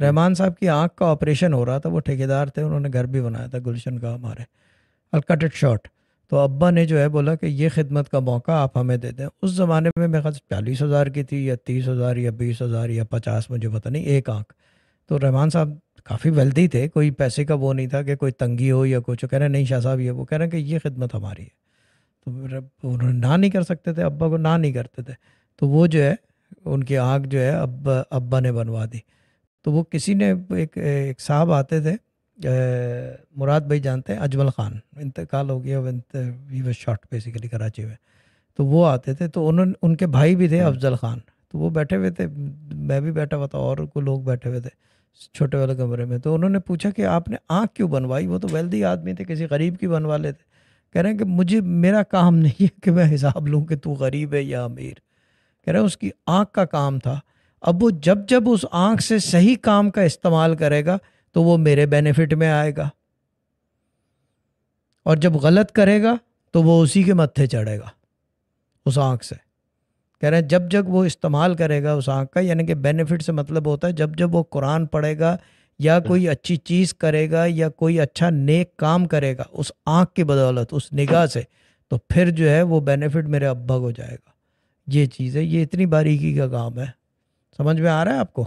رحمان صاحب کی آنکھ کا آپریشن ہو رہا تھا، وہ ٹھیکیدار تھے، انہوں نے گھر بھی بنایا تھا گلشن کا ہمارے، I'll cut it short. تو ابا نے جو ہے بولا کہ یہ خدمت کا موقع آپ ہمیں دے دیں. اس زمانے میں میرے خیال 40,000 کی تھی یا 30,000 یا 20,000 یا 50، مجھے پتہ نہیں، ایک آنکھ. تو رحمان صاحب کافی ویلدی تھے، کوئی پیسے کا وہ نہیں تھا کہ کوئی تنگی ہو یا کچھ. کہہ رہے ہیں نہیں شاہ صاحب، یہ وہ کہہ رہے ہیں کہ یہ خدمت ہماری ہے. تو انہوں نے نہ نہیں کر سکتے تھے، ابا کو نہ نہیں کرتے تھے. تو وہ جو ہے ان کی آنکھ جو ہے ابا نے بنوا دی. تو وہ کسی نے ایک صاحب آتے تھے، مراد بھائی جانتے ہیں، اجمل خان، انتقال ہو گیا، we was shot basically Karachi میں. تو وہ آتے تھے، تو ان کے بھائی بھی تھے افضل خان. تو وہ بیٹھے ہوئے تھے، میں بھی بیٹھا ہوا تھا، اور کو لوگ بیٹھے ہوئے تھے چھوٹے والے کمرے میں. تو انہوں نے پوچھا کہ آپ نے آنکھ کیوں بنوائی؟ وہ تو ویلدی آدمی تھے، کسی غریب کی بنوا لیتے. کہہ رہے ہیں کہ میرا کام نہیں ہے کہ میں حساب لوں کہ تو غریب ہے یا امیر. کہہ رہے ہیں اس کی آنکھ کا کام تھا. اب وہ جب اس آنکھ سے صحیح کام کا استعمال کرے گا تو وہ میرے بینیفٹ میں آئے گا، اور جب غلط کرے گا تو وہ اسی کے متھے چڑھے گا اس آنکھ سے. کہہ رہے ہیں جب وہ استعمال کرے گا اس آنکھ کا، یعنی کہ بینیفٹ سے مطلب ہوتا ہے جب وہ قرآن پڑھے گا یا کوئی اچھی چیز کرے گا یا کوئی اچھا نیک کام کرے گا اس آنکھ کی بدولت، اس نگاہ سے، تو پھر جو ہے وہ بینیفٹ میرے ابا کو جائے گا. یہ چیز ہے، یہ اتنی باریکی کا کام ہے. سمجھ میں آ رہا ہے آپ کو؟